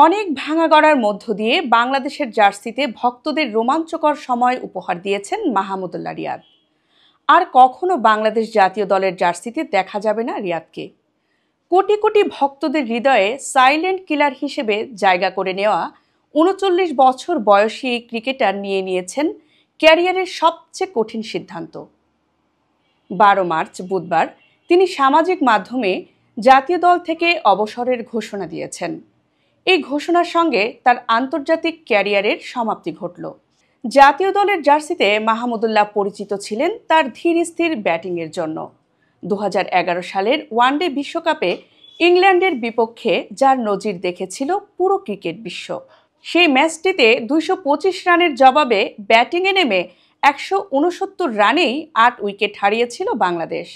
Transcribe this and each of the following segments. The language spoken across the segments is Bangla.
অনেক ভাঙাগড়ার মধ্য দিয়ে বাংলাদেশের জার্সিতে ভক্তদের রোমাঞ্চকর সময় উপহার দিয়েছেন মাহমুদুল্লাহ রিয়াদ। আর কখনো বাংলাদেশ জাতীয় দলের জার্সিতে দেখা যাবে না রিয়াদকে। কোটি কোটি ভক্তদের হৃদয়ে সাইলেন্ট কিলার হিসেবে জায়গা করে নেওয়া ৩৯ বছর বয়সী এই ক্রিকেটার নিয়ে নিয়েছেন ক্যারিয়ারের সবচেয়ে কঠিন সিদ্ধান্ত। ১২ মার্চ বুধবার তিনি সামাজিক মাধ্যমে জাতীয় দল থেকে অবসরের ঘোষণা দিয়েছেন। এই ঘোষণার সঙ্গে তার আন্তর্জাতিক ক্যারিয়ারের সমাপ্তি ঘটল। জাতীয় দলের জার্সিতে মাহমুদুল্লাহ পরিচিত ছিলেন তার ধীর স্থির ব্যাটিংয়ের জন্য। ২০১১ সালের ওয়ানডে বিশ্বকাপে ইংল্যান্ডের বিপক্ষে যার নজির দেখেছিল পুরো ক্রিকেট বিশ্ব। সেই ম্যাচটিতে ২২৫ রানের জবাবে ব্যাটিংয়ে নেমে ১৬৯ রানেই ৮ উইকেট হারিয়েছিল বাংলাদেশ।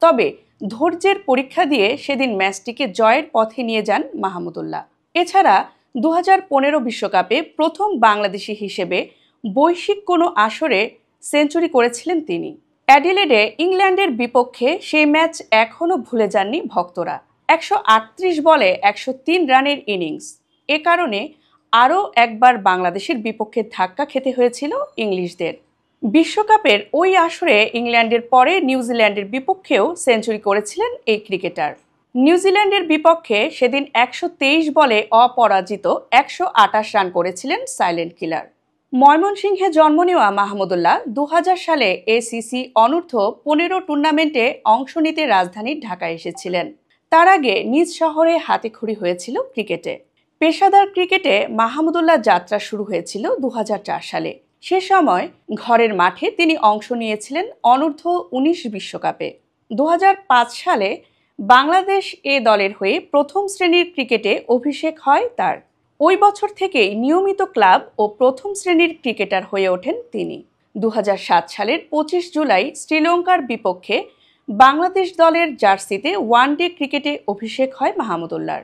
তবে ধৈর্যের পরীক্ষা দিয়ে সেদিন ম্যাচটিকে জয়ের পথে নিয়ে যান মাহমুদুল্লাহ। এছাড়া ২০১৫ বিশ্বকাপে প্রথম বাংলাদেশি হিসেবে বৈশ্বিক কোনো আসরে সেঞ্চুরি করেছিলেন তিনি। অ্যাডিলেডে ইংল্যান্ডের বিপক্ষে সেই ম্যাচ এখনও ভুলে যাননি ভক্তরা। ১৩৮ বলে ১০৩ রানের ইনিংস। এ কারণে আরও একবার বাংলাদেশের বিপক্ষে ধাক্কা খেতে হয়েছিল ইংলিশদের। বিশ্বকাপের ওই আসরে ইংল্যান্ডের পরে নিউজিল্যান্ডের বিপক্ষেও সেঞ্চুরি করেছিলেন এই ক্রিকেটার। নিউজিল্যান্ডের বিপক্ষে সেদিন ১২৩ বলে অপরাজিত ১২৮ রান করেছিলেন সাইলেন্ট কিলার। ময়মনসিংহে জন্ম নেওয়া মাহমুদুল্লাহ ২০০০ সালে এসিসি অনূর্ধ্ব-১৫ টুর্নামেন্টে অংশ নিতে রাজধানী ঢাকায় এসেছিলেন। তার আগে নিজ শহরে হাতেখড়ি হয়েছিল ক্রিকেটে। পেশাদার ক্রিকেটে মাহমুদুল্লাহ যাত্রা শুরু হয়েছিল ২০০৪ সালে। সে সময় ঘরের মাঠে তিনি অংশ নিয়েছিলেন অনূর্ধ্ব-১৯ বিশ্বকাপে। ২০০৫ সালে বাংলাদেশ এ দলের হয়ে প্রথম শ্রেণীর ক্রিকেটে অভিষেক হয় তার। ওই বছর থেকেই নিয়মিত ক্লাব ও প্রথম শ্রেণীর ক্রিকেটার হয়ে ওঠেন তিনি। ২০০৭ সালের ২৫ জুলাই শ্রীলঙ্কার বিপক্ষে বাংলাদেশ দলের জার্সিতে ওয়ানডে ক্রিকেটে অভিষেক হয় মাহমুদুল্লাহর।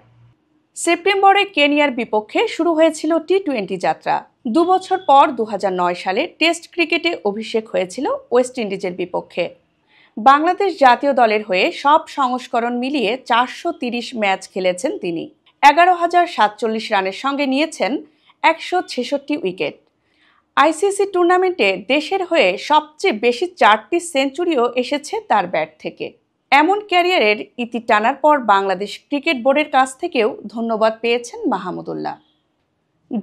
সেপ্টেম্বরে কেনিয়ার বিপক্ষে শুরু হয়েছিল টি-২০ যাত্রা। ২ বছর পর ২০০৯ সালে টেস্ট ক্রিকেটে অভিষেক হয়েছিল ওয়েস্ট ইন্ডিজের বিপক্ষে। বাংলাদেশ জাতীয় দলের হয়ে সব সংস্করণ মিলিয়ে ৪৩০ ম্যাচ খেলেছেন তিনি। ১১,০৪৭ রানের সঙ্গে নিয়েছেন ১৬৬ উইকেট। আইসিসি টুর্নামেন্টে দেশের হয়ে সবচেয়ে বেশি ৪টি সেঞ্চুরিও এসেছে তার ব্যাট থেকে। এমন ক্যারিয়ারের ইতি টানার পর বাংলাদেশ ক্রিকেট বোর্ডের কাছ থেকেও ধন্যবাদ পেয়েছেন মাহমুদুল্লাহ।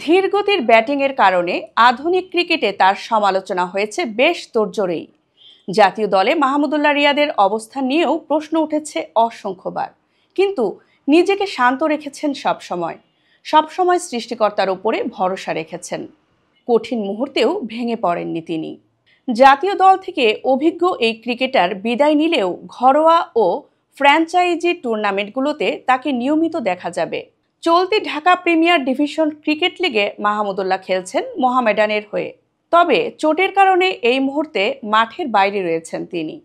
ধীরগতির ব্যাটিংয়ের কারণে আধুনিক ক্রিকেটে তার সমালোচনা হয়েছে বেশ তোড়জোড়েই। জাতীয় দলে মাহমুদুল্লাহ রিয়াদের অবস্থান নিয়েও প্রশ্ন উঠেছে অসংখ্যবার, কিন্তু নিজেকে শান্ত রেখেছেন সবসময় সৃষ্টিকর্তার উপরে ভরসা রেখেছেন। কঠিন মুহূর্তেও ভেঙে পড়েননি তিনি। জাতীয় দল থেকে অভিজ্ঞ এই ক্রিকেটার বিদায় নিলেও ঘরোয়া ও ফ্র্যাঞ্চাইজি টুর্নামেন্টগুলোতে তাকে নিয়মিত দেখা যাবে। চলতি ঢাকা প্রিমিয়ার ডিভিশন ক্রিকেট লিগে মাহমুদুল্লাহ খেলছেন মোহামেডানের হয়ে। তবে চোটের কারণে এই মুহূর্তে মাঠের বাইরে রয়েছেন তিনি।